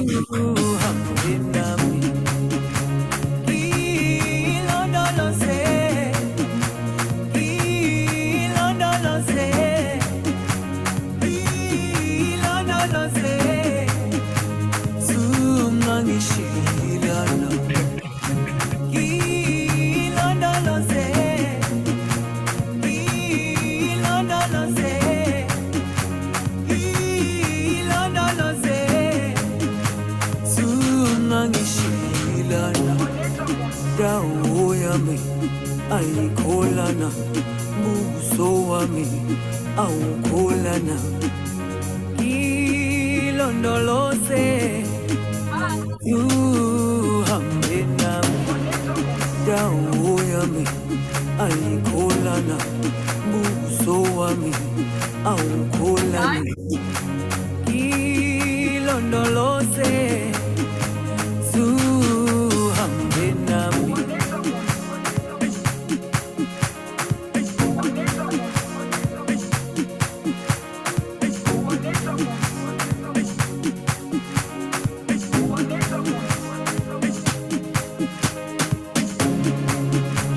uhambe nami, ngilondoloze, ngilondoloze, ngilondoloze, zungangishilana, ngilondoloze, ngilondoloze, ngilondoloze, zungangishilana, dawo yami ayikholana, buso wami awukholana, ngilondoloze, uhambe nami, dawo yami ayikholana, buso wami awukholana, ngilondoloze, uhambe nami.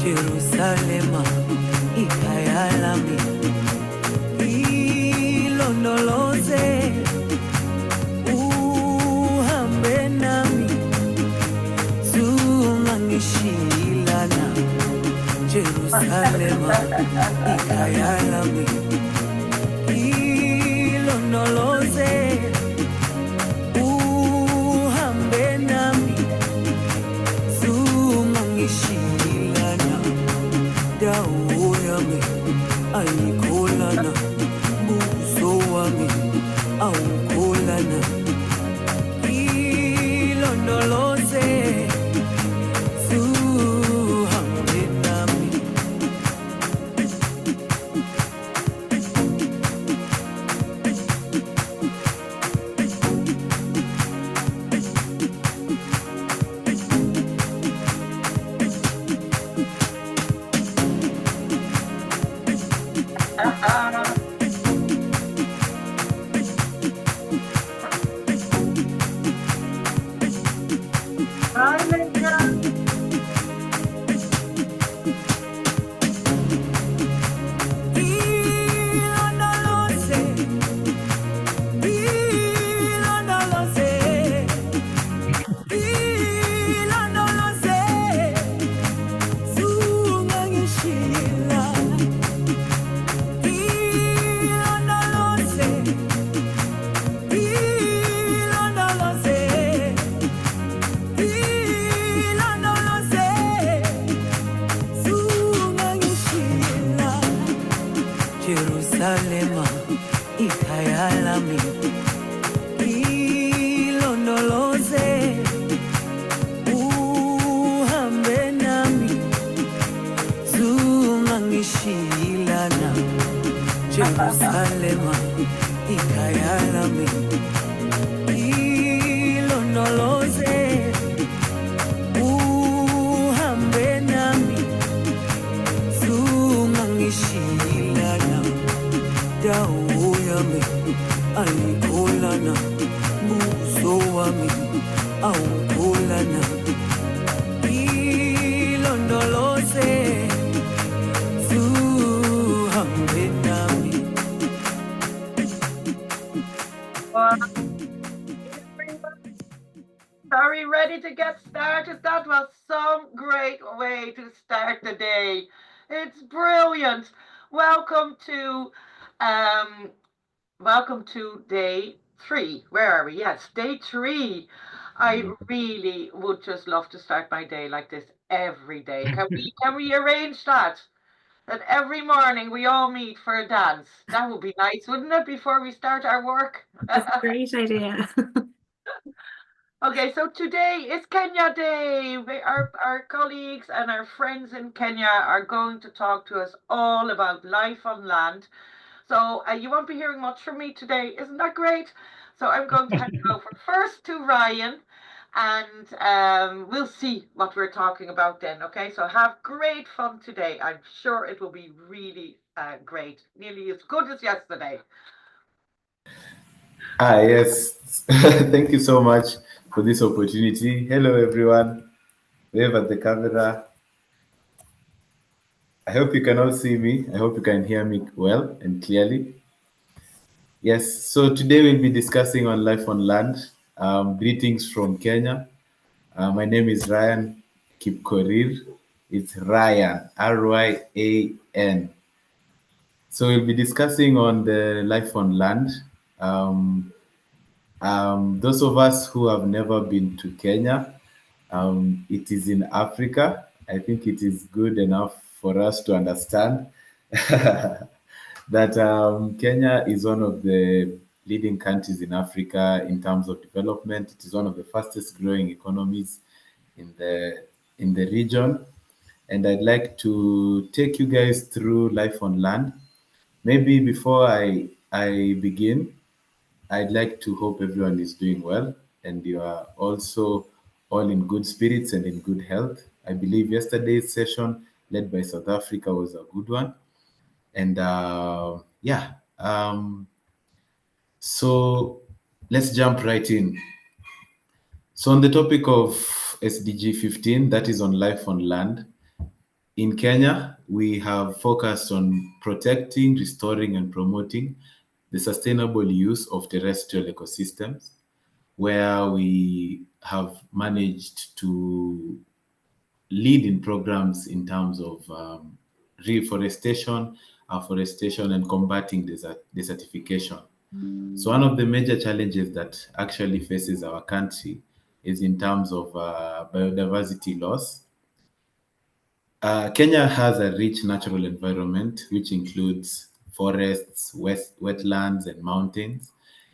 Jerusalema, ikhaya lami, ilondoloze, uhambe nami, zungangishilana. Jerusalema, ikhaya lami, ilondoloze, uhambe nami, zungangishilana. Dawo yami ayikholana, buso wami awukholana, ilondoloze, uhambe nami. Ilondoloze, ilondoloze, ilondoloze, zungangishilana, ilondoloze, ilondoloze, ilondoloze, zungangishilana. Jerusalema, ikhaya lami, ilondoloze, uhambe nami, zungangishilana. Jerusalema, ikhaya lami, ilondoloze, uhambe nami, zungangishilana. Dawo yami ayikholana, buso wami awukholana, ilondoloze, uhambe nami. Are we ready to get started? That was some great way to start the day. It's brilliant. Welcome to um welcome to day 3. Where are we? Yes, day 3. I really would just love to start my day like this every day. Can we arrange that? That every morning we all meet for a dance. That would be nice, wouldn't it, before we start our work? That's a great idea. Okay, so today is Kenya Day. Our colleagues and our friends in Kenya are going to talk to us all about life on land. So you won't be hearing much from me today. Isn't that great? So I'm going to hand it over first to Ryan, and we'll see what we're talking about then. Okay, so have great fun today. I'm sure it will be really great, nearly as good as yesterday. Yes. Thank you so much, for this opportunity. Hello, everyone. Wave at the camera. I hope you can all see me. I hope you can hear me well and clearly. Yes, so today we'll be discussing on life on land. Greetings from Kenya. My name is Ryan Kipkorir. It's Ryan, Ryan. So we'll be discussing on the life on land. Um, those of us who have never been to Kenya, it is in Africa. I think it is good enough for us to understand that Kenya is one of the leading countries in Africa in terms of development. It is one of the fastest growing economies in the region. And I'd like to take you guys through life on land. Maybe before I begin, I'd like to hope everyone is doing well and you are also all in good spirits and in good health. I believe yesterday's session led by South Africa was a good one. And so let's jump right in. So, on the topic of SDG 15, that is on life on land, in Kenya, we have focused on protecting, restoring, and promoting the sustainable use of terrestrial ecosystems, where we have managed to lead in programs in terms of reforestation, afforestation, and combating desertification. So one of the major challenges that actually faces our country is in terms of biodiversity loss. Kenya has a rich natural environment, which includes forests, wetlands, and mountains.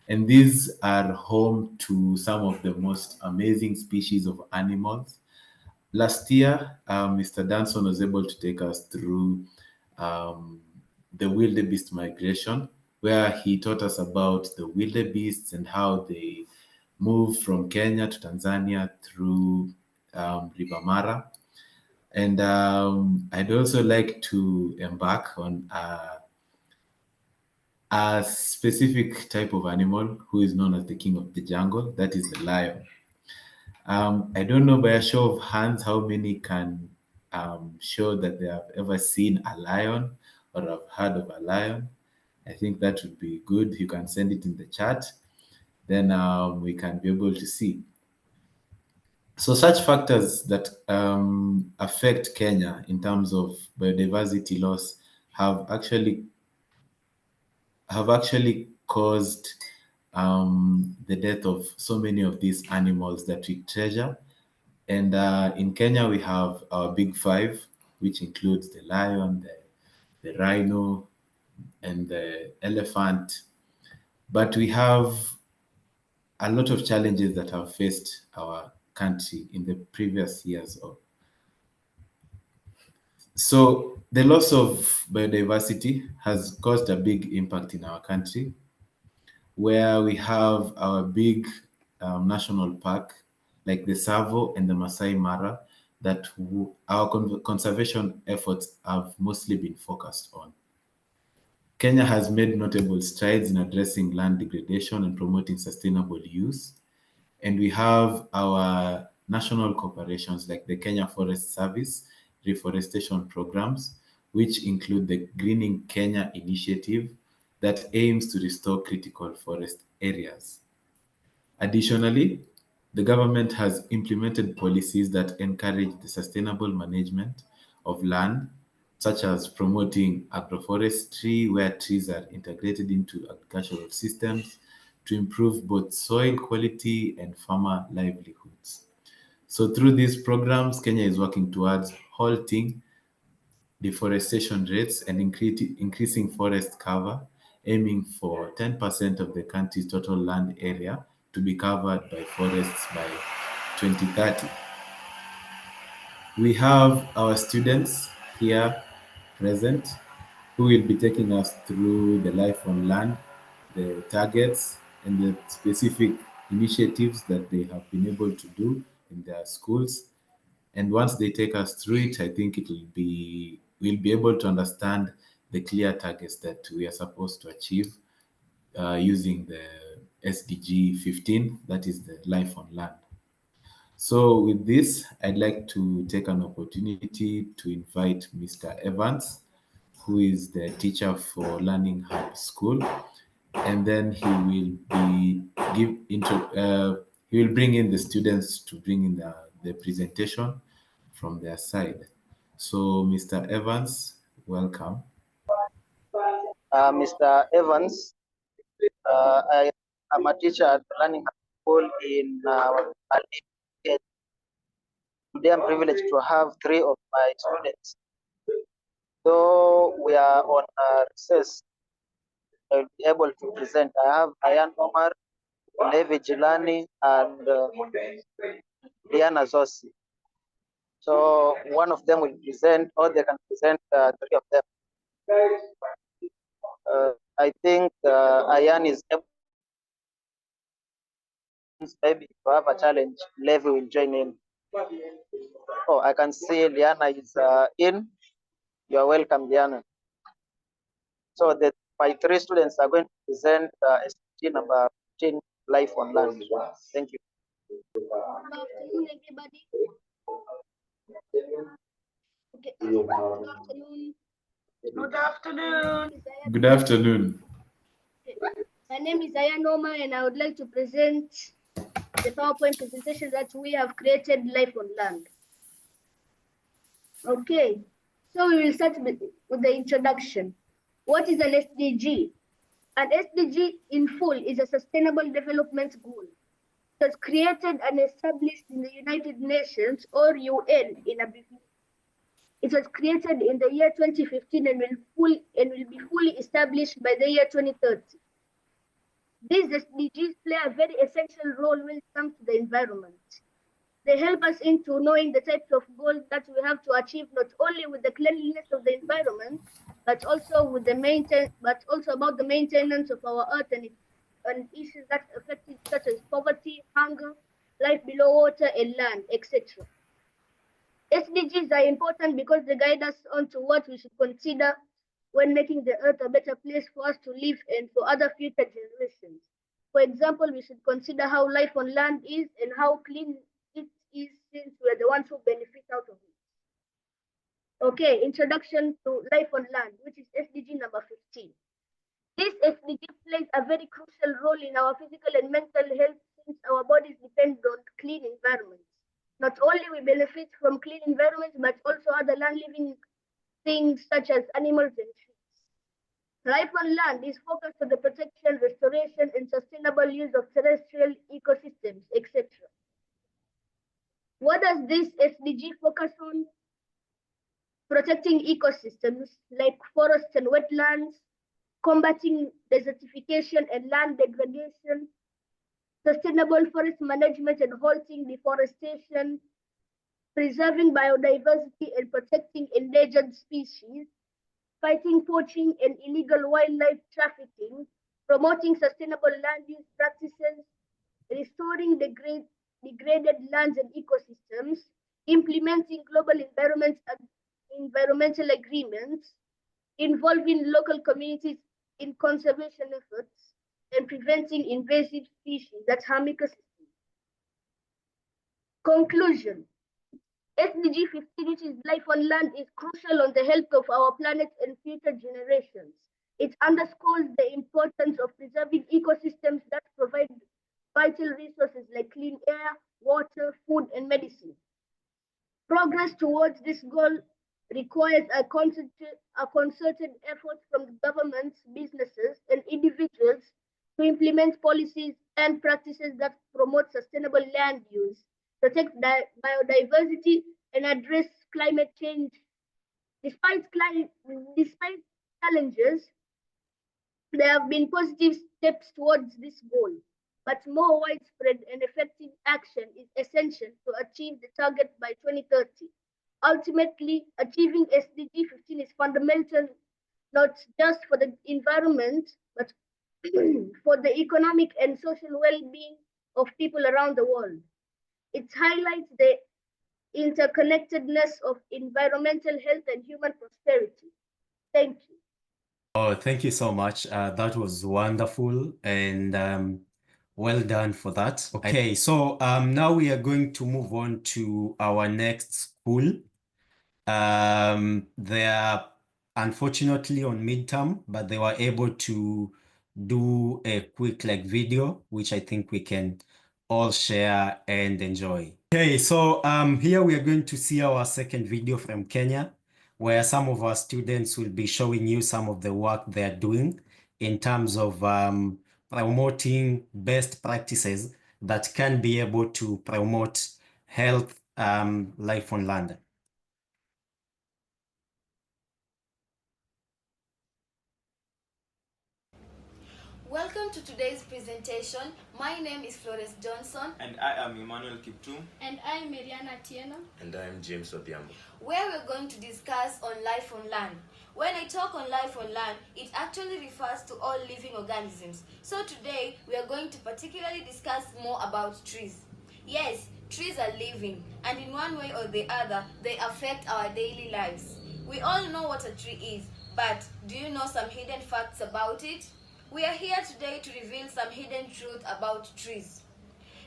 And these are home to some of the most amazing species of animals. Last year, Mr. Danson was able to take us through um, the wildebeest migration, where he taught us about the wildebeests and how they move from Kenya to Tanzania through River Mara. And I'd also like to embark on a specific type of animal who is known as the king of the jungle, that is the lion. I don't know by a show of hands how many can show that they have ever seen a lion or have heard of a lion. I think that would be good. You can send it in the chat, then we can be able to see. So such factors that affect Kenya in terms of biodiversity loss have actually caused the death of so many of these animals that we treasure. And in Kenya, we have our big five, which includes the lion, the rhino, and the elephant. But we have a lot of challenges that have faced our country in the previous years. So the loss of biodiversity has caused a big impact in our country, where we have our big national park like the Tsavo and the Masai Mara that our conservation efforts have mostly been focused on. Kenya has made notable strides in addressing land degradation and promoting sustainable use. And we have our national corporations like the Kenya Forest Service reforestation programs, which include the Greening Kenya initiative that aims to restore critical forest areas. Additionally, the government has implemented policies that encourage the sustainable management of land, such as promoting agroforestry, where trees are integrated into agricultural systems to improve both soil quality and farmer livelihoods. So, through these programs, Kenya is working towards halting deforestation rates and increasing forest cover, aiming for 10% of the country's total land area to be covered by forests by 2030. We have our students here present who will be taking us through the life on land, the targets, and the specific initiatives that they have been able to do in their schools. And once they take us through it, I think we'll be able to understand the clear targets that we are supposed to achieve using the SDG 15, that is the life on land. So with this, I'd like to take an opportunity to invite Mr. Evans, who is the teacher for Learning Hub School, and then he will bring in the students to bring in the presentation from their side. So Mr. Evans, welcome. Mr. Evans, I am a teacher at the Learning Hub School in early. Today I'm privileged to have 3 of my students. So we are on recess. I will be able to present. I have Ayan Omar, Levi Jilani, and Liana Zosi. So one of them will present, or they can present 3 of them. I think Ayan is able. Maybe if you have a challenge, Levi will join in. Oh, I can see Liana is in. You are welcome, Liana. So my 3 students are going to present SDG number 15, Life on Land. Thank you. Good afternoon, everybody. Okay. Good afternoon. Good afternoon. Good afternoon. My name is Ayan Omar, and I would like to present the PowerPoint presentation that we have created, Life on Land. Okay, so we will start with the introduction. What is an SDG? An SDG in full is a Sustainable Development Goal. It was created and established in the United Nations, or UN in a brief. It was created in the year 2015 and will be fully established by the year 2030. These SDGs play a very essential role when it comes to the environment. They help us into knowing the types of goals that we have to achieve, not only with the cleanliness of the environment, but also with about the maintenance of our earth and issues that affect it, such as poverty, hunger, life below water and land, etc. SDGs are important because they guide us on to what we should consider when making the earth a better place for us to live and for other future generations. For example, we should consider how life on land is and how clean it is, since we're the ones who benefit out of it. Okay, introduction to life on land, which is SDG number 15. This SDG plays a very crucial role in our physical and mental health, since our bodies depend on clean environments. Not only we benefit from clean environments, but also other land-living things such as animals and trees. Life on land is focused on the protection, restoration, and sustainable use of terrestrial ecosystems, etc. What does this SDG focus on? Protecting ecosystems like forests and wetlands, combating desertification and land degradation, sustainable forest management and halting deforestation, preserving biodiversity and protecting endangered species, fighting poaching and illegal wildlife trafficking, promoting sustainable land use practices, restoring degraded lands and ecosystems, implementing global environmental agreements, involving local communities in conservation efforts, and preventing invasive species that harm ecosystems. Conclusion. SDG 15, which is life on land, is crucial on the health of our planet and future generations. It underscores the importance of preserving ecosystems that provide vital resources like clean air, water, food, and medicine. Progress towards this goal requires a concerted effort from governments, businesses, and individuals to implement policies and practices that promote sustainable land use, protect biodiversity, and address climate change. Despite challenges, there have been positive steps towards this goal, but more widespread and effective action is essential to achieve the target by 2030. Ultimately, achieving SDG 15 is fundamental not just for the environment, but for the economic and social well-being of people around the world. It highlights the interconnectedness of environmental health and human prosperity. Thank you. Oh, thank you so much. That was wonderful. And Well done for that. Okay, so now we are going to move on to our next school. They are unfortunately on midterm, but they were able to do a quick video, which I think we can all share and enjoy. Okay, so here we are going to see our second video from Kenya, where some of our students will be showing you some of the work they are doing in terms of promoting best practices that can be able to promote health life on land. Welcome to today's presentation. My name is Flores Johnson. And I am Emmanuel Kiptum. And I am Mariana Tieno. And I am James Odhiambo. Where we're going to discuss on life on land. When I talk on life on land, it actually refers to all living organisms. So today, we are going to particularly discuss more about trees. Yes, trees are living, and in one way or the other, they affect our daily lives. We all know what a tree is, but do you know some hidden facts about it? We are here today to reveal some hidden truth about trees.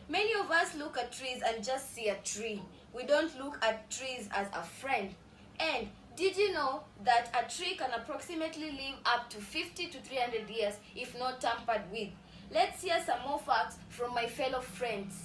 Many of us look at trees and just see a tree. We don't look at trees as a friend. And did you know that a tree can approximately live up to 50 to 300 years if not tampered with? Let's hear some more facts from my fellow friends.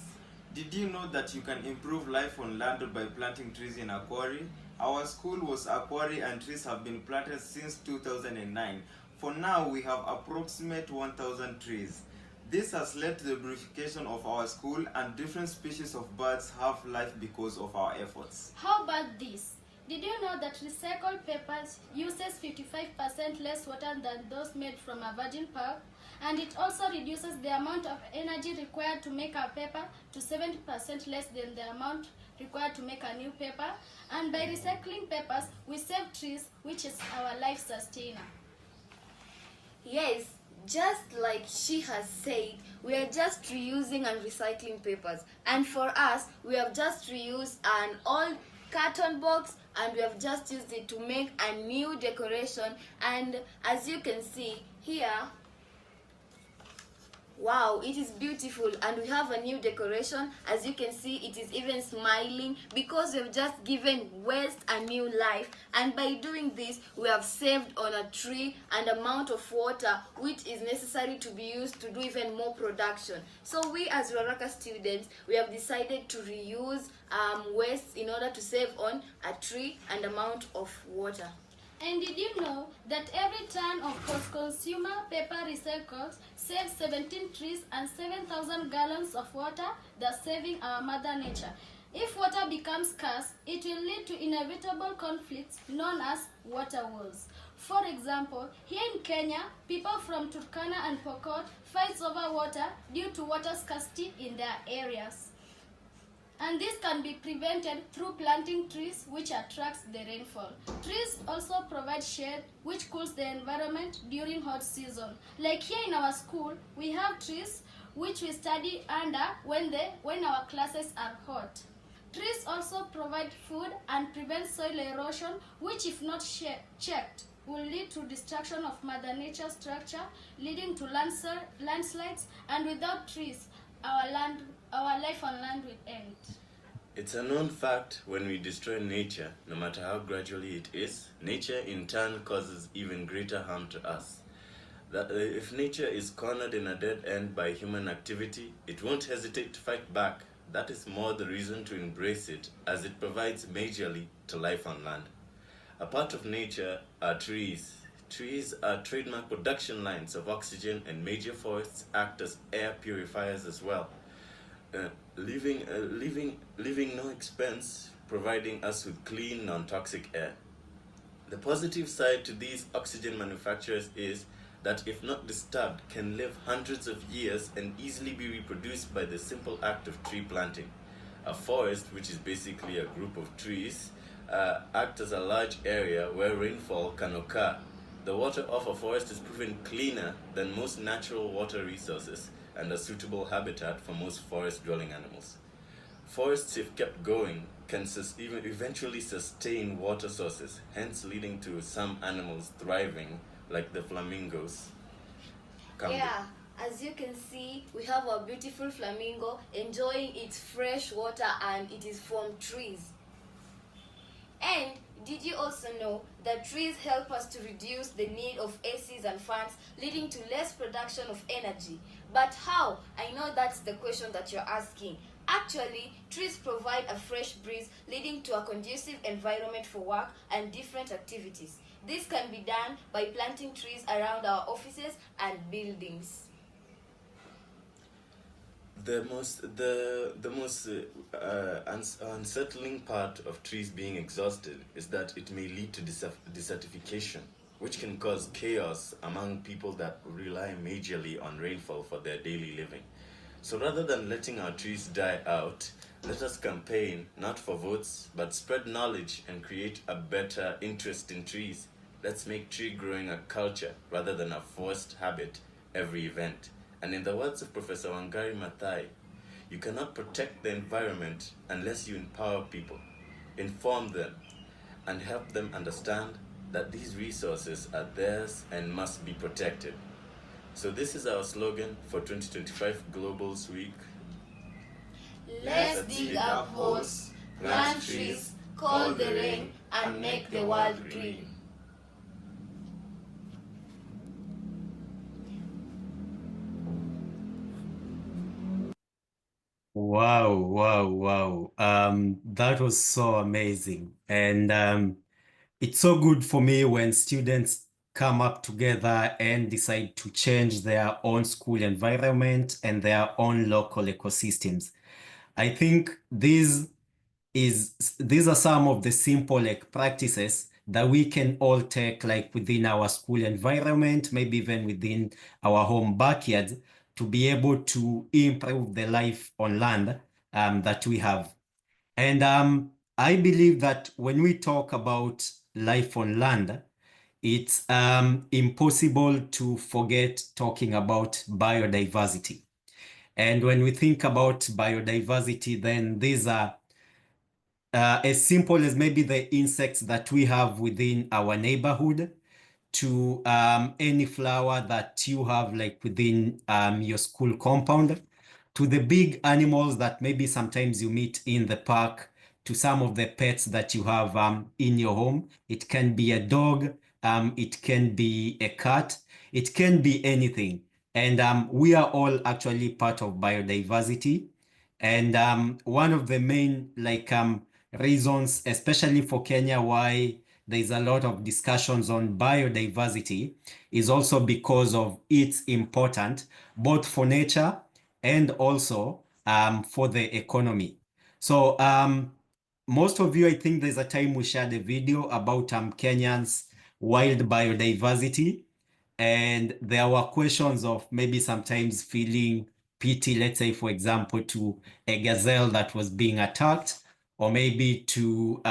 Did you know that you can improve life on land by planting trees in a quarry? Our school was a quarry and trees have been planted since 2009. For now, we have approximate 1,000 trees. This has led to the beautification of our school, and different species of birds have life because of our efforts. How about this? Did you know that recycled papers uses 55% less water than those made from a virgin pulp? And it also reduces the amount of energy required to make a paper to 70% less than the amount required to make a new paper. And by recycling papers, we save trees, which is our life sustainer. Yes, just like she has said, we are just reusing and recycling papers. And for us, we have just reused an old carton box and we have just used it to make a new decoration. And as you can see here, wow, it is beautiful, and we have a new decoration. As you can see, it is even smiling because we've just given waste a new life, and by doing this we have saved on a tree and amount of water which is necessary to be used to do even more production. So we as Ruaraka students, we have decided to reuse waste in order to save on a tree and amount of water. And did you know that every ton of post-consumer paper recycled saves 17 trees and 7,000 gallons of water, thus saving our mother nature? If water becomes scarce, it will lead to inevitable conflicts known as water wars. For example, here in Kenya, people from Turkana and Pokot fight over water due to water scarcity in their areas. And this can be prevented through planting trees, which attracts the rainfall. Trees also provide shade, which cools the environment during hot season. Like here in our school, we have trees which we study under when our classes are hot. Trees also provide food and prevent soil erosion, which if not checked, will lead to destruction of Mother Nature's structure, leading to landslides, and without trees, our life on land will end. It's a known fact when we destroy nature, no matter how gradually it is, nature in turn causes even greater harm to us. That if nature is cornered in a dead end by human activity, it won't hesitate to fight back. That is more the reason to embrace it, as it provides majorly to life on land. A part of nature are trees. Trees are trademark production lines of oxygen, and major forests act as air purifiers as well, leaving no expense, providing us with clean, non-toxic air. The positive side to these oxygen manufacturers is that if not disturbed, can live hundreds of years and easily be reproduced by the simple act of tree planting. A forest, which is basically a group of trees, act as a large area where rainfall can occur. The water of a forest is proven cleaner than most natural water resources and a suitable habitat for most forest-dwelling animals. Forests, if kept going, can even eventually sustain water sources, hence leading to some animals thriving, like the flamingos. Yeah, As you can see, we have our beautiful flamingo enjoying its fresh water, and it is from trees. And did you also know that trees help us to reduce the need of ACs and fans, leading to less production of energy? But how? I know that's the question that you're asking. Actually, trees provide a fresh breeze, leading to a conducive environment for work and different activities. This can be done by planting trees around our offices and buildings. The most unsettling part of trees being exhausted is that it may lead to desertification, which can cause chaos among people that rely majorly on rainfall for their daily living. So rather than letting our trees die out, let us campaign not for votes, but spread knowledge and create a better interest in trees. Let's make tree growing a culture rather than a forced habit every event. And in the words of Professor Wangari Maathai, you cannot protect the environment unless you empower people, inform them, and help them understand that these resources are theirs and must be protected. So this is our slogan for 2025 Globals Week. Let's dig up holes, plant trees, call the rain, and make the world green. Wow, wow, wow. That was so amazing. And it's so good for me when students come up together and decide to change their own school environment and their own local ecosystems. I think these are some of the simple practices that we can all take within our school environment, maybe even within our home backyards, to be able to improve the life on land that we have. And I believe that when we talk about life on land, it's impossible to forget talking about biodiversity. And when we think about biodiversity, then these are as simple as maybe the insects that we have within our neighborhood, to any flower that you have within your school compound, to the big animals that maybe sometimes you meet in the park, to some of the pets that you have in your home. It can be a dog, it can be a cat, it can be anything. And we are all actually part of biodiversity. And one of the main reasons, especially for Kenya, why there's a lot of discussions on biodiversity is also because of its importance, both for nature and also for the economy. So most of you, I think there's a time we shared a video about Kenyans' wild biodiversity. And there were questions of maybe sometimes feeling pity, let's say, for example, to a gazelle that was being attacked, or maybe to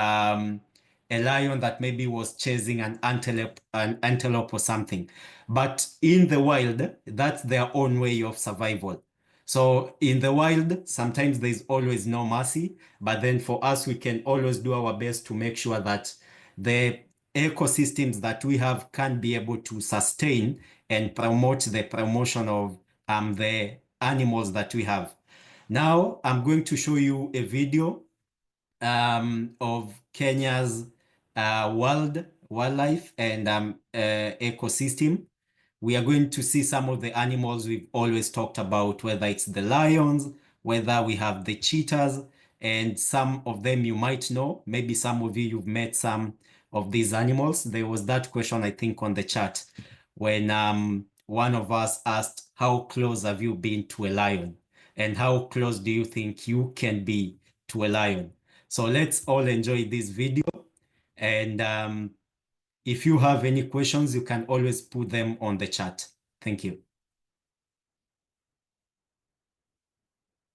a lion that maybe was chasing an antelope or something. But in the wild, that's their own way of survival. So in the wild, sometimes there's always no mercy, but then for us, we can always do our best to make sure that the ecosystems that we have can be able to sustain and promote the promotion of the animals that we have. Now, I'm going to show you a video of Kenya's wildlife and ecosystem. We are going to see some of the animals we've always talked about, whether it's the lions, whether we have the cheetahs, and some of them you might know. Maybe some of you've met some of these animals. There was that question, I think, on the chat when one of us asked, how close have you been to a lion? And how close do you think you can be to a lion? So let's all enjoy this video. And if you have any questions, you can always put them on the chat. Thank you.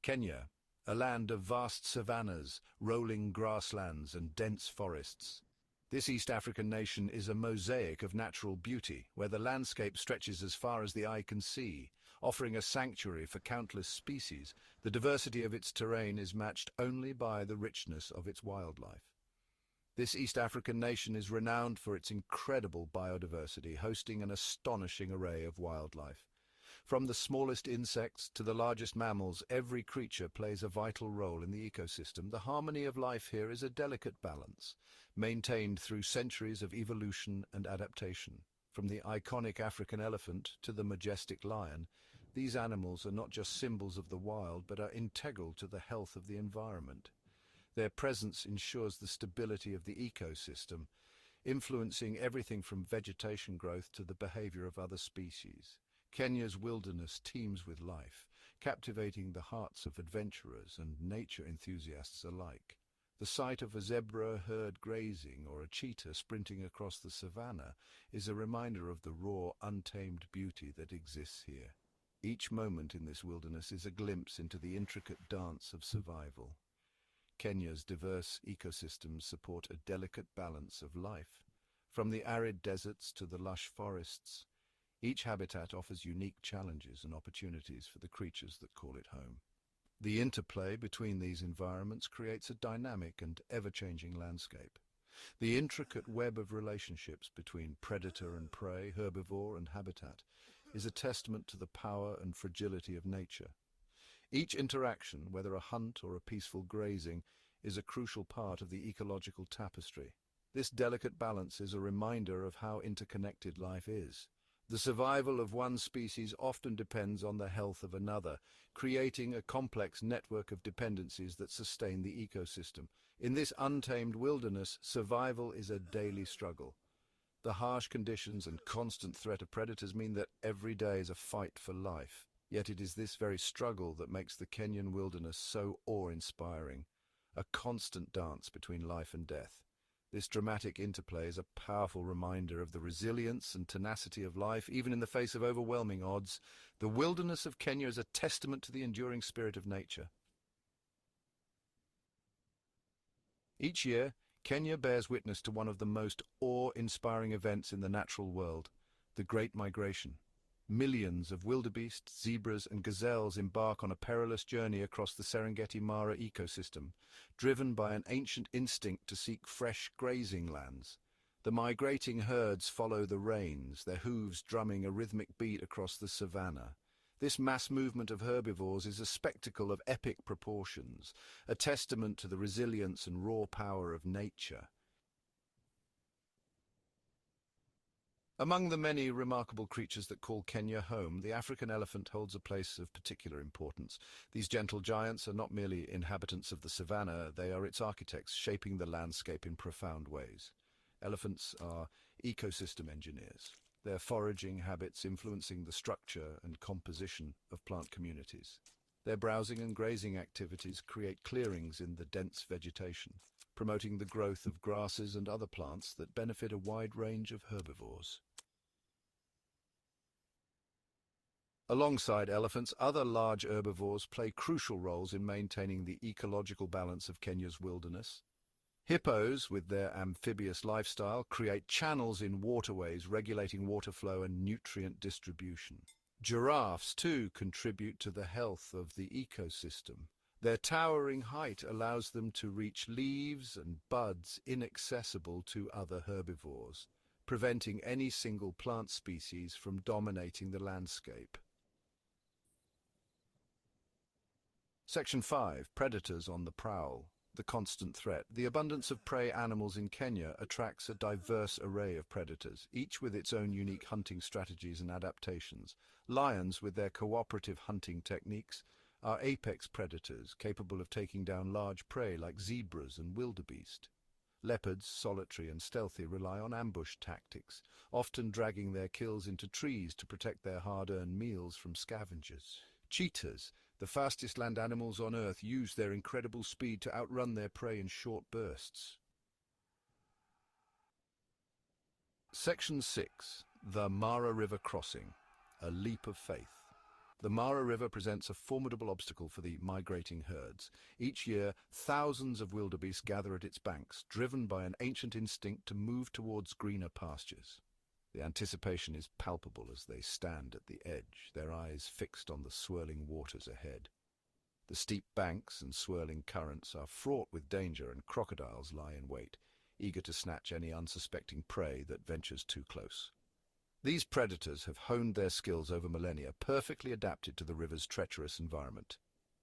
Kenya, a land of vast savannas, rolling grasslands and dense forests. This East African nation is a mosaic of natural beauty, where the landscape stretches as far as the eye can see, offering a sanctuary for countless species. The diversity of its terrain is matched only by the richness of its wildlife. This East African nation is renowned for its incredible biodiversity, hosting an astonishing array of wildlife. From the smallest insects to the largest mammals, every creature plays a vital role in the ecosystem. The harmony of life here is a delicate balance, maintained through centuries of evolution and adaptation. From the iconic African elephant to the majestic lion, these animals are not just symbols of the wild, but are integral to the health of the environment. Their presence ensures the stability of the ecosystem, influencing everything from vegetation growth to the behavior of other species. Kenya's wilderness teems with life, captivating the hearts of adventurers and nature enthusiasts alike. The sight of a zebra herd grazing or a cheetah sprinting across the savannah is a reminder of the raw, untamed beauty that exists here. Each moment in this wilderness is a glimpse into the intricate dance of survival. Kenya's diverse ecosystems support a delicate balance of life. From the arid deserts to the lush forests, each habitat offers unique challenges and opportunities for the creatures that call it home. The interplay between these environments creates a dynamic and ever-changing landscape. The intricate web of relationships between predator and prey, herbivore and habitat, is a testament to the power and fragility of nature. Each interaction, whether a hunt or a peaceful grazing, is a crucial part of the ecological tapestry. This delicate balance is a reminder of how interconnected life is. The survival of one species often depends on the health of another, creating a complex network of dependencies that sustain the ecosystem. In this untamed wilderness, survival is a daily struggle. The harsh conditions and constant threat of predators mean that every day is a fight for life. Yet it is this very struggle that makes the Kenyan wilderness so awe-inspiring, a constant dance between life and death. This dramatic interplay is a powerful reminder of the resilience and tenacity of life, even in the face of overwhelming odds. The wilderness of Kenya is a testament to the enduring spirit of nature. Each year, Kenya bears witness to one of the most awe-inspiring events in the natural world, the Great Migration. Millions of wildebeest, zebras and gazelles embark on a perilous journey across the Serengeti Mara ecosystem, driven by an ancient instinct to seek fresh grazing lands. The migrating herds follow the rains, their hooves drumming a rhythmic beat across the savannah. This mass movement of herbivores is a spectacle of epic proportions, a testament to the resilience and raw power of nature. Among the many remarkable creatures that call Kenya home, the African elephant holds a place of particular importance. These gentle giants are not merely inhabitants of the savannah, they are its architects, shaping the landscape in profound ways. Elephants are ecosystem engineers, their foraging habits influencing the structure and composition of plant communities. Their browsing and grazing activities create clearings in the dense vegetation, promoting the growth of grasses and other plants that benefit a wide range of herbivores. Alongside elephants, other large herbivores play crucial roles in maintaining the ecological balance of Kenya's wilderness. Hippos, with their amphibious lifestyle, create channels in waterways regulating water flow and nutrient distribution. Giraffes, too, contribute to the health of the ecosystem. Their towering height allows them to reach leaves and buds inaccessible to other herbivores, preventing any single plant species from dominating the landscape. Section 5. Predators on the prowl. The constant threat. The abundance of prey animals in Kenya attracts a diverse array of predators, each with its own unique hunting strategies and adaptations. Lions, with their cooperative hunting techniques, are apex predators capable of taking down large prey like zebras and wildebeest. Leopards, solitary and stealthy, rely on ambush tactics, often dragging their kills into trees to protect their hard-earned meals from scavengers. Cheetahs, the fastest land animals on Earth, use their incredible speed to outrun their prey in short bursts. Section 6. The Mara River Crossing. A leap of faith. The Mara River presents a formidable obstacle for the migrating herds. Each year, thousands of wildebeest gather at its banks, driven by an ancient instinct to move towards greener pastures. The anticipation is palpable as they stand at the edge, their eyes fixed on the swirling waters ahead. The steep banks and swirling currents are fraught with danger, and crocodiles lie in wait, eager to snatch any unsuspecting prey that ventures too close. These predators have honed their skills over millennia, perfectly adapted to the river's treacherous environment.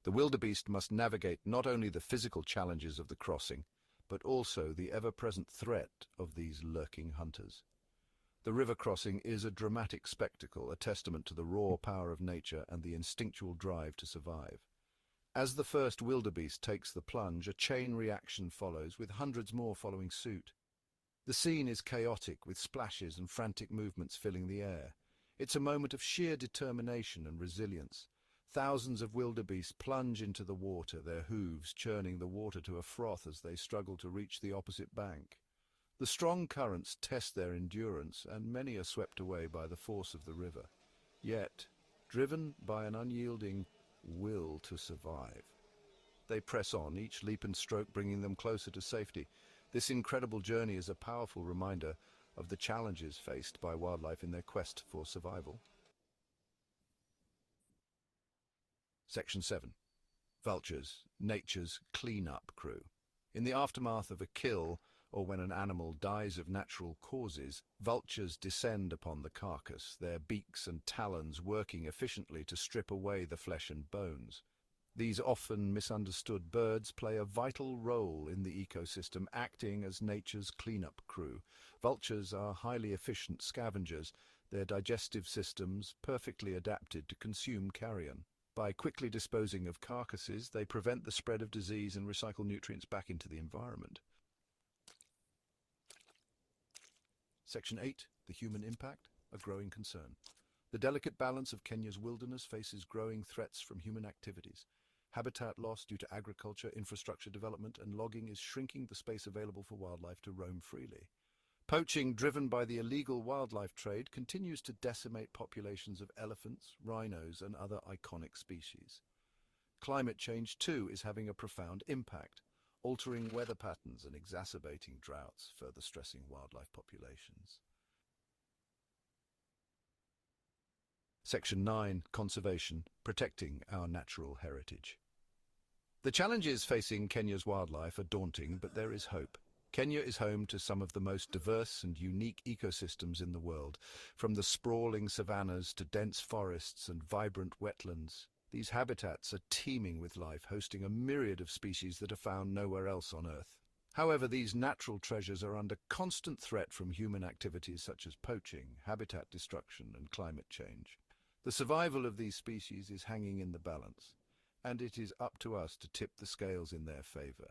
The wildebeest must navigate not only the physical challenges of the crossing, but also the ever-present threat of these lurking hunters. The river crossing is a dramatic spectacle, a testament to the raw power of nature and the instinctual drive to survive. As the first wildebeest takes the plunge, a chain reaction follows, with hundreds more following suit. The scene is chaotic, with splashes and frantic movements filling the air. It's a moment of sheer determination and resilience. Thousands of wildebeest plunge into the water, their hooves churning the water to a froth as they struggle to reach the opposite bank. The strong currents test their endurance, and many are swept away by the force of the river. Yet, driven by an unyielding will to survive, they press on, each leap and stroke bringing them closer to safety. This incredible journey is a powerful reminder of the challenges faced by wildlife in their quest for survival. Section 7. Vultures, nature's clean-up crew. In the aftermath of a kill, or when an animal dies of natural causes, vultures descend upon the carcass, their beaks and talons working efficiently to strip away the flesh and bones. These often misunderstood birds play a vital role in the ecosystem, acting as nature's cleanup crew. Vultures are highly efficient scavengers, their digestive systems perfectly adapted to consume carrion. By quickly disposing of carcasses, they prevent the spread of disease and recycle nutrients back into the environment. Section 8. The human impact, a growing concern. The delicate balance of Kenya's wilderness faces growing threats from human activities. Habitat loss due to agriculture, infrastructure development, and logging is shrinking the space available for wildlife to roam freely. Poaching, driven by the illegal wildlife trade, continues to decimate populations of elephants, rhinos, and other iconic species. Climate change, too, is having a profound impact, altering weather patterns and exacerbating droughts, further stressing wildlife populations. Section 9. Conservation, protecting our natural heritage. The challenges facing Kenya's wildlife are daunting, but there is hope. Kenya is home to some of the most diverse and unique ecosystems in the world, from the sprawling savannas to dense forests and vibrant wetlands. These habitats are teeming with life, hosting a myriad of species that are found nowhere else on Earth. However, these natural treasures are under constant threat from human activities such as poaching, habitat destruction, and climate change. The survival of these species is hanging in the balance, and it is up to us to tip the scales in their favor.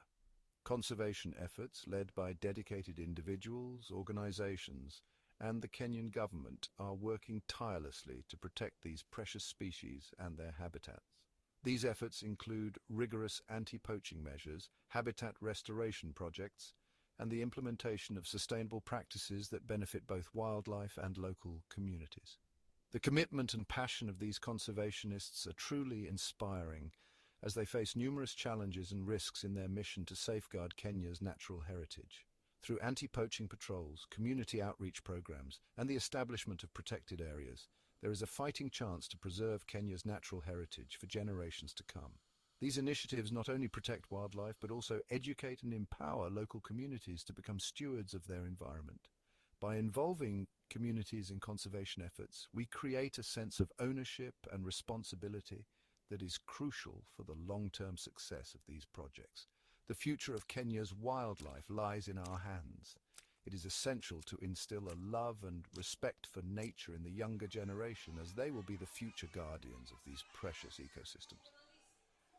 Conservation efforts, led by dedicated individuals, organizations, and the Kenyan government, are working tirelessly to protect these precious species and their habitats. These efforts include rigorous anti-poaching measures, habitat restoration projects, and the implementation of sustainable practices that benefit both wildlife and local communities. The commitment and passion of these conservationists are truly inspiring, as they face numerous challenges and risks in their mission to safeguard Kenya's natural heritage. Through anti-poaching patrols, community outreach programs, and the establishment of protected areas, there is a fighting chance to preserve Kenya's natural heritage for generations to come. These initiatives not only protect wildlife, but also educate and empower local communities to become stewards of their environment. By involving communities in conservation efforts, we create a sense of ownership and responsibility that is crucial for the long-term success of these projects. The future of Kenya's wildlife lies in our hands. It is essential to instill a love and respect for nature in the younger generation, as they will be the future guardians of these precious ecosystems.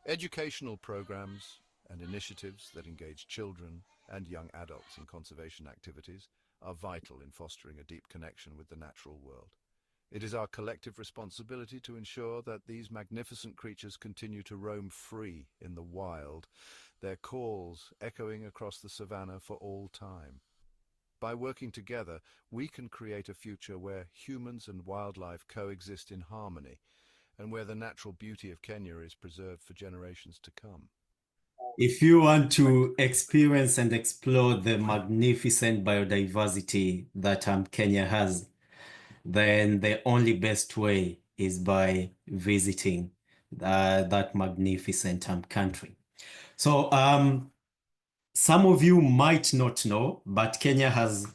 Educational programs and initiatives that engage children and young adults in conservation activities are vital in fostering a deep connection with the natural world. It is our collective responsibility to ensure that these magnificent creatures continue to roam free in the wild, their calls echoing across the savannah for all time. By working together, we can create a future where humans and wildlife coexist in harmony, and where the natural beauty of Kenya is preserved for generations to come. If you want to experience and explore the magnificent biodiversity that Kenya has, then the only best way is by visiting that magnificent country. So some of you might not know, but Kenya has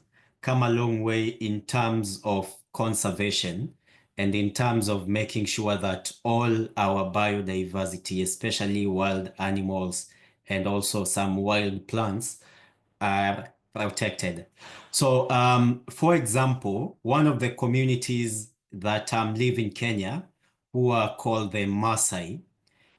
come a long way in terms of conservation and in terms of making sure that all our biodiversity, especially wild animals and also some wild plants, are protected. So, for example, one of the communities that live in Kenya, who are called the Maasai,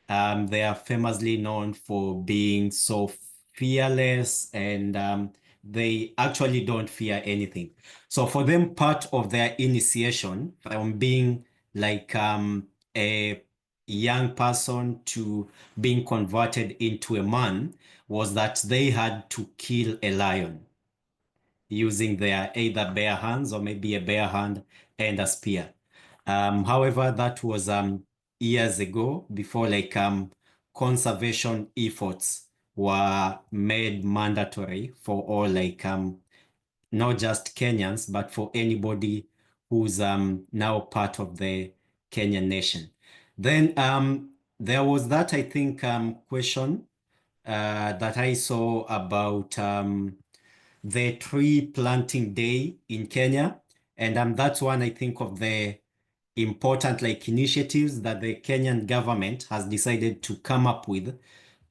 they are famously known for being so fearless, and they actually don't fear anything. So for them, part of their initiation from being like a young person to being converted into a man was that they had to kill a lion using their either bare hands or maybe a bare hand and a spear. However, that was years ago, before like conservation efforts were made mandatory for all, like not just Kenyans, but for anybody who's now part of the Kenyan nation. Then there was that, I think, question that I saw about the tree planting day in Kenya. And that's one, I think, of the important like initiatives that the Kenyan government has decided to come up with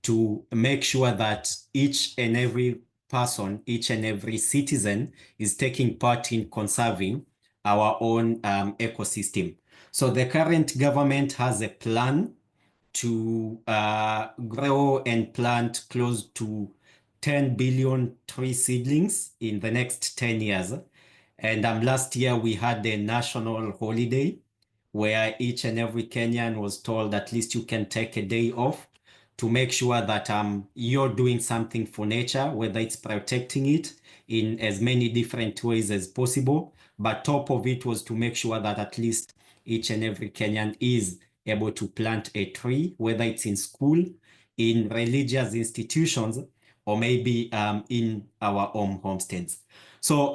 to make sure that each and every person, each and every citizen is taking part in conserving our own ecosystem. So the current government has a plan to grow and plant close to 10 billion tree seedlings in the next 10 years. And last year we had a national holiday where each and every Kenyan was told at least you can take a day off to make sure that you're doing something for nature, whether it's protecting it in as many different ways as possible. But top of it was to make sure that at least each and every Kenyan is able to plant a tree, whether it's in school, in religious institutions, or maybe in our own homesteads. So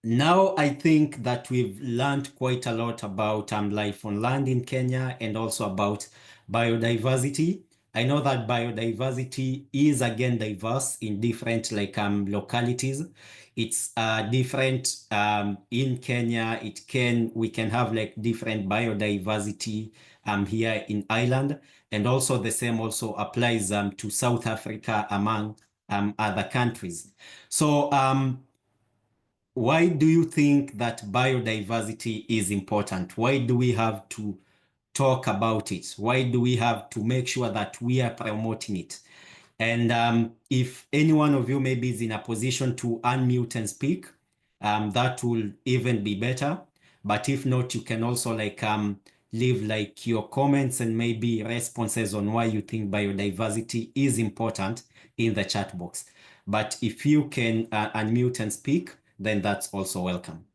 now I think that we've learned quite a lot about life on land in Kenya and also about biodiversity. I know that biodiversity is again diverse in different like localities. It's different in Kenya. We can have like different biodiversity here in Ireland, and also the same also applies to South Africa among other countries. So why do you think that biodiversity is important? Why do we have to talk about it? Why do we have to make sure that we are promoting it? And if any one of you maybe is in a position to unmute and speak, that will even be better. But if not, you can also like leave like your comments and maybe responses on why you think biodiversity is important in the chat box. But if you can unmute and speak, then that's also welcome.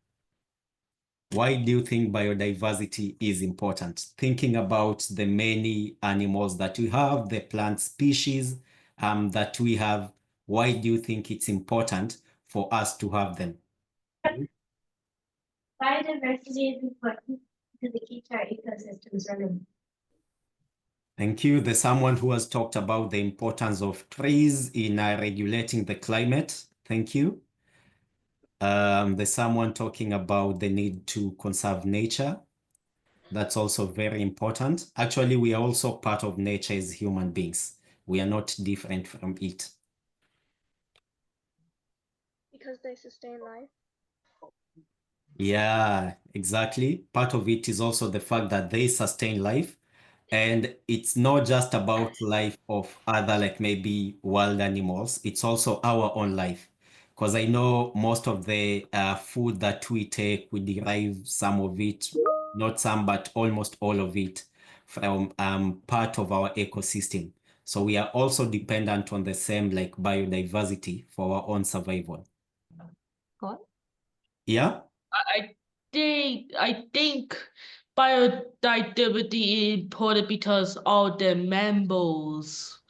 Why do you think biodiversity is important? Thinking about the many animals that we have, the plant species that we have, why do you think it's important for us to have them? Biodiversity is important because it keeps our ecosystems running. Thank you. There's someone who has talked about the importance of trees in regulating the climate. Thank you. There's someone talking about the need to conserve nature. That's also very important. Actually, we are also part of nature as human beings. We are not different from it. Because they sustain life. Yeah, exactly. Part of it is also the fact that they sustain life. And it's not just about life of other, like maybe wild animals. It's also our own life. Because I know most of the food that we take, we derive some of it, not some, but almost all of it from part of our ecosystem. So we are also dependent on the same like biodiversity for our own survival. What? Yeah? I think biodiversity is important because all the mammals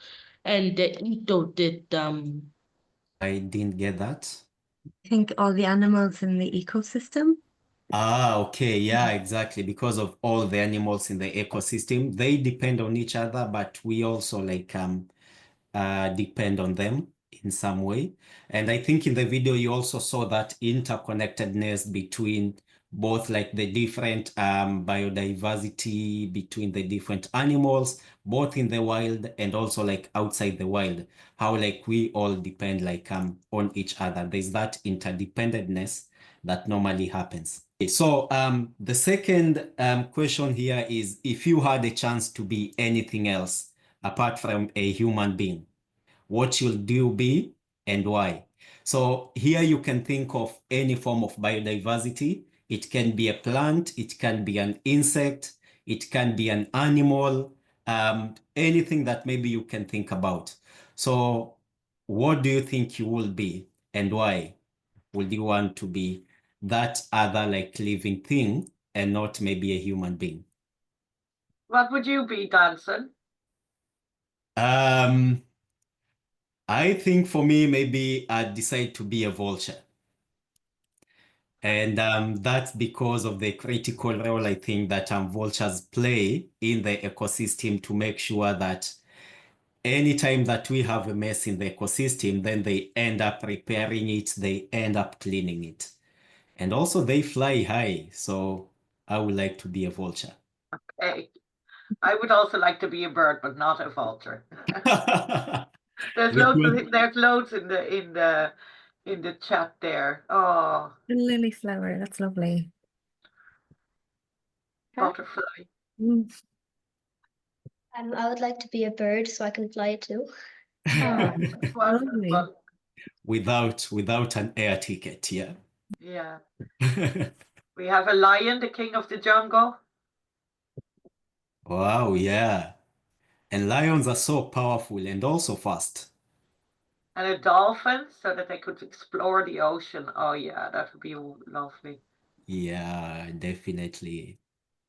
and the ecosystem. I didn't get that. I think all the animals in the ecosystem. Ah, okay. Yeah, exactly. Because of all the animals in the ecosystem, they depend on each other, but we also like depend on them in some way. And I think in the video, you also saw that interconnectedness between both like the different biodiversity between the different animals, both in the wild and also like outside the wild, how like we all depend like on each other. There's that interdependentness that normally happens. Okay, so the second question here is, if you had a chance to be anything else apart from a human being, what should you be and why? So here you can think of any form of biodiversity. It can be a plant, it can be an insect, it can be an animal, anything that maybe you can think about. So what do you think you will be and why would you want to be that other like living thing and not maybe a human being? What would you be, Danson? I think for me, maybe I'd decide to be a vulture. And that's because of the critical role I think that vultures play in the ecosystem to make sure that anytime that we have a mess in the ecosystem, then they end up repairing it, they end up cleaning it. And also they fly high, so I would like to be a vulture. Okay. I would also like to be a bird, but not a vulture. There's loads in the chat there. Oh, The lily flower, that's lovely. butterfly. I would like to be a bird so I can fly too. Lovely. Without an air ticket, yeah. Yeah. We have a lion, the king of the jungle. Wow, yeah. And lions are so powerful and also fast. And a dolphin so that they could explore the ocean. Oh yeah, that would be lovely. Yeah, definitely.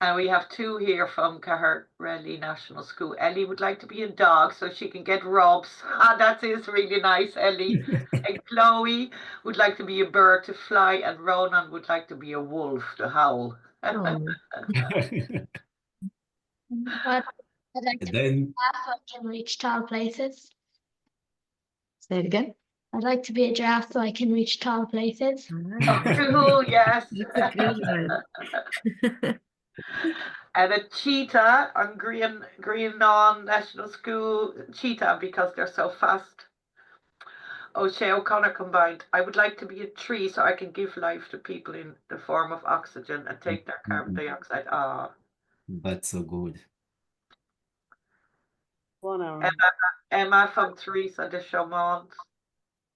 And we have two here from Caherrelli National School. Ellie would like to be a dog so she can get rubs. That is really nice, Ellie. And Chloe would like to be a bird to fly, and Ronan would like to be a wolf to howl. I'd like to be a giraffe so I can reach tall places. Say it again. I'd like to be a giraffe so I can reach tall places. Cool, yes. That's a good one. And a cheetah on Greenlawn National School. Cheetah because they're so fast. O'Shea O'Connor combined. I would like to be a tree so I can give life to people in the form of oxygen and take their carbon dioxide. Ah. That's so good. Emma from Teresa de Chaumont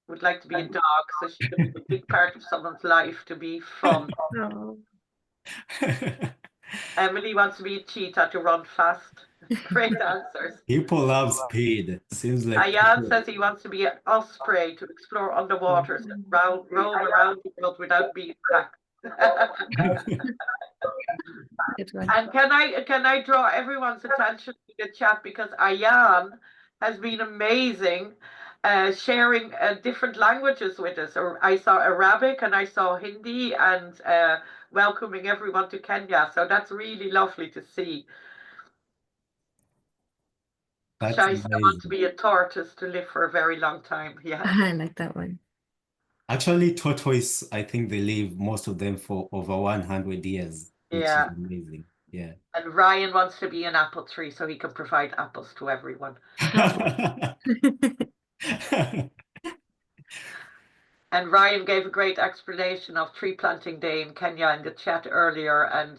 would like to be a dog so she can be a big part of someone's life to be fun. Emily wants to be a cheetah to run fast. Great answers. People love speed. Seems like Ayan says he wants to be an osprey to explore underwaters and roam around the world without being tracked. And can I draw everyone's attention to the chat, because Ayan has been amazing sharing different languages with us. I saw Arabic and I saw Hindi, and welcoming everyone to Kenya. So that's really lovely to see. That's Shaisa wants amazing. to be a tortoise to live for a very long time. Yeah. I like that one. Actually, tortoise, I think they live, most of them, for over 100 years, which is amazing. Yeah. And Ryan wants to be an apple tree so he can provide apples to everyone. And Ryan gave a great explanation of Tree Planting Day in Kenya in the chat earlier, and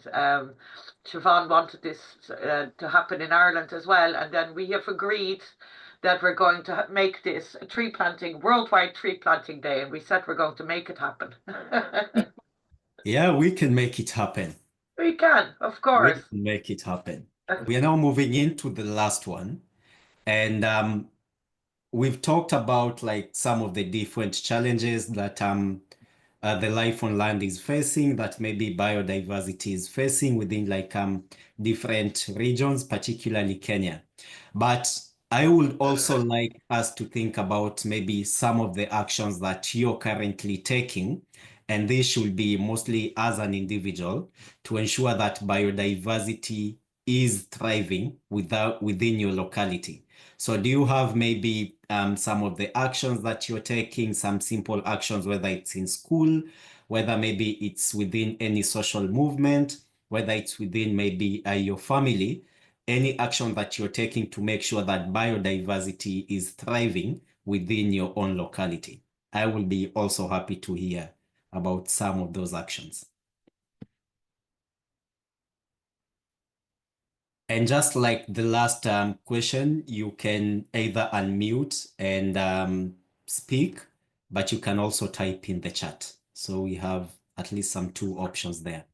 Siobhan wanted this to happen in Ireland as well. And then we have agreed that we're going to make this a worldwide tree planting day, and we said we're going to make it happen. Yeah, we can make it happen. We can, of course. We can make it happen. We are now moving into the last one, and we've talked about like some of the different challenges that the life on land is facing, that maybe biodiversity is facing within like different regions, particularly Kenya. But I would also like us to think about maybe some of the actions that you're currently taking, and this should be mostly as an individual, to ensure that biodiversity is thriving within your locality. So do you have maybe some of the actions that you're taking, some simple actions, whether it's in school, whether maybe it's within any social movement, whether it's within maybe your family, any action that you're taking to make sure that biodiversity is thriving within your own locality? I will be also happy to hear about some of those actions. And just like the last question, you can either unmute and speak, but you can also type in the chat. So we have at least some 2 options there.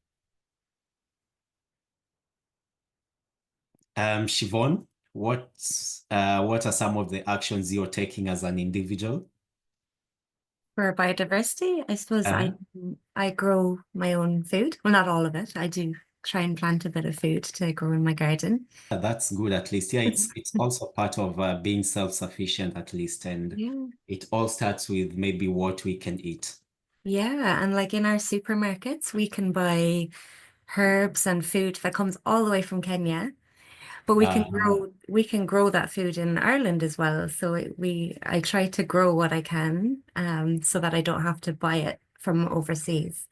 Siobhan, what are some of the actions you're taking as an individual? For biodiversity, I suppose I grow my own food. Well, not all of it. I do try and plant a bit of food to grow in my garden. That's good, at least. Yeah, it's also part of being self-sufficient, at least. And it all starts with maybe what we can eat. Yeah, and like in our supermarkets, we can buy herbs and food that comes all the way from Kenya. But we can grow that food in Ireland as well. So I try to grow what I can, so that I don't have to buy it from overseas.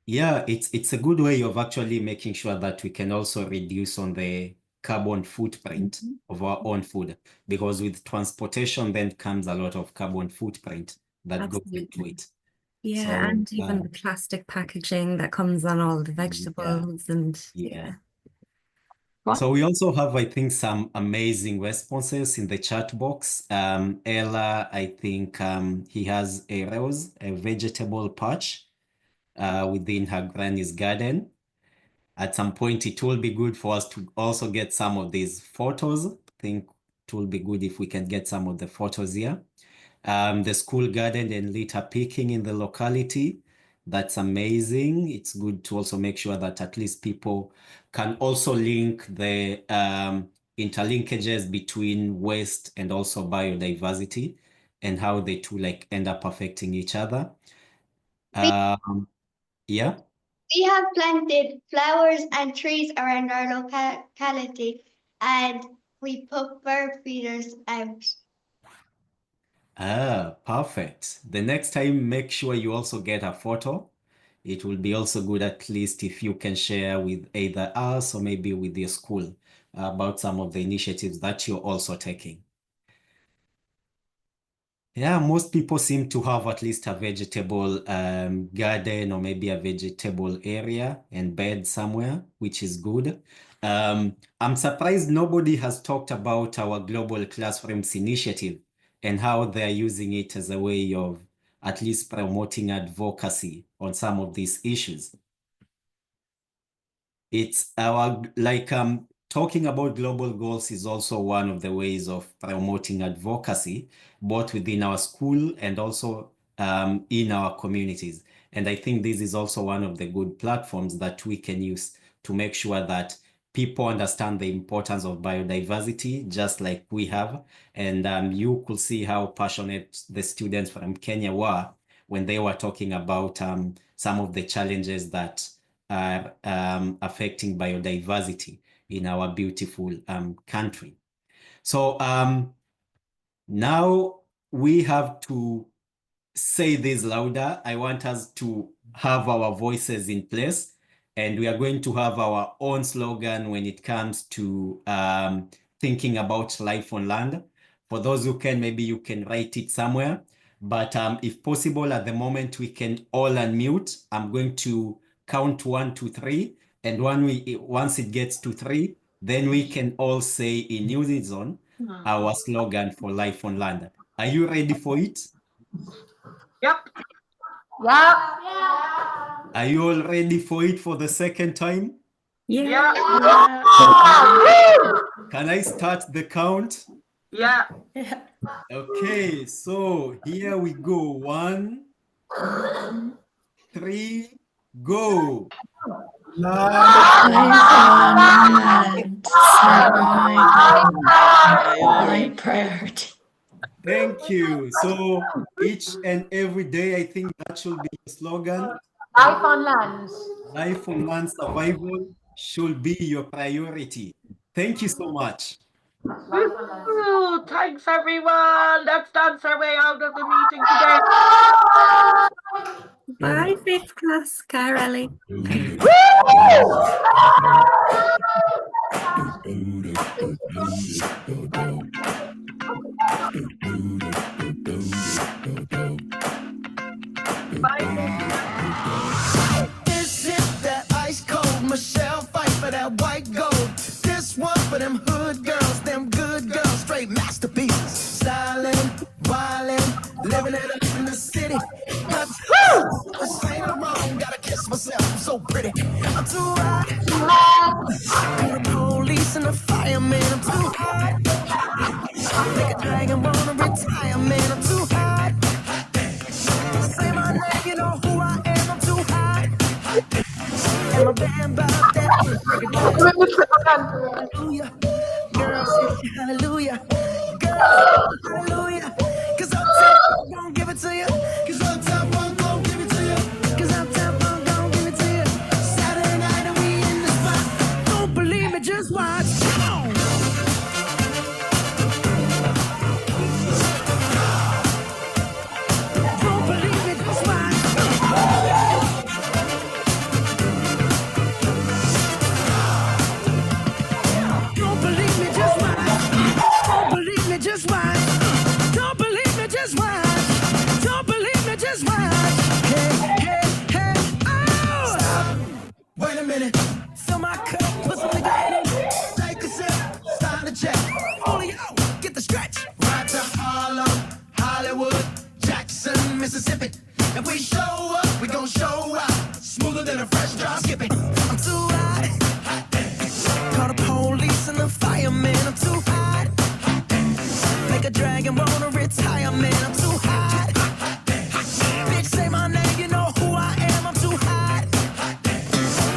Yeah, it's a good way of actually making sure that we can also reduce on the carbon footprint of our own food, because with transportation then comes a lot of carbon footprint that goes into it. Yeah, So, and even the plastic packaging that comes on all the vegetables and yeah. So we also have, I think, some amazing responses in the chat box. Ella, I think he has a rose, a vegetable patch within her granny's garden. At some point, it will be good for us to also get some of these photos. I think it will be good if we can get some of the photos here. The school garden and litter picking in the locality. That's amazing. It's good to also make sure that at least people can also link the interlinkages between waste and also biodiversity and how the two like end up affecting each other. Yeah. We have planted flowers and trees around our locality, and we put bird feeders out. Perfect. The next time, make sure you also get a photo. It will be also good, at least if you can share with either us or maybe with your school about some of the initiatives that you're also taking. Yeah, most people seem to have at least a vegetable garden or maybe a vegetable area and bed somewhere, which is good. I'm surprised nobody has talked about our Global Classrooms initiative and how they're using it as a way of at least promoting advocacy on some of these issues. It's our, talking about global goals is also one of the ways of promoting advocacy, both within our school and also in our communities. And I think this is also one of the good platforms that we can use to make sure that people understand the importance of biodiversity, just like we have. And you could see how passionate the students from Kenya were when they were talking about some of the challenges that are affecting biodiversity in our beautiful country. So now we have to say this louder. I want us to have our voices in place, and we are going to have our own slogan when it comes to thinking about life on land. For those who can, maybe you can write it somewhere, but if possible, at the moment, we can all unmute. I'm going to count 1, 2, 3, and once it gets to 3, then we can all say in unison our slogan for life on land. Are you ready for it? Yep. Yeah. Are you all ready for it for the second time? Yeah. Can I start the count? Yeah. Okay, so here we go. 1, 2, 3, go. My priority. Thank you. So each and every day, I think that should be the slogan. Life on land. Life on land survival should be your priority. Thank you so much. Woo! Thanks, everyone. Let's dance our way out of the meeting today. Bye, fifth class, Carly. This is that ice cold Michelle fight for that white gold. This one for them hood girls, them good girls, straight masterpieces. Stylin', wildin', living it up in the city. This ain't wrong, gotta kiss myself, I'm so pretty. I'm too hot. The police and the fireman, I'm too hot. Make a dragon wanna retire, man, I'm too hot. Say my name, you know who I am, I'm too hot. And my band about that. Hallelujah. Girls, hit you, hallelujah. Girls, hallelujah. Cause Uptown gon' give it to you. Cause Uptown gon' give it to you. Cause Uptown gon' give it to you. Saturday night and we in the spot. Don't believe me, just watch. Come on. Don't believe me, just watch. Don't believe me, just watch. Don't believe me, just watch. Don't believe me, just watch. Don't believe me, just watch. Hey, hey, hey, oh! Stop. Wait a minute. Fill my cup, put some nigga in it. Take a sip, start to check. Only out, get the stretch. Right to Harlem, Hollywood, Jackson, Mississippi. If we show up, we gon' show out. Smoother than a fresh drop skipping. I'm too hot. Call the police and the fireman, I'm too hot. Make a dragon wanna retire, man, I'm too hot. Bitch, say my name, you know who I am, I'm too hot.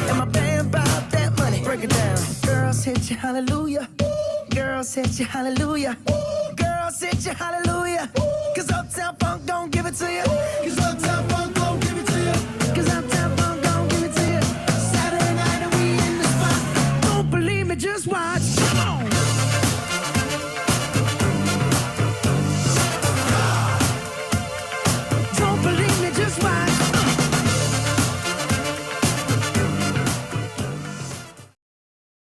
And my band about that money, break it down. Girls hit you, hallelujah. Girls hit you, hallelujah. Girls hit you, hallelujah. Cause Uptown Funk don't give it to you. Cause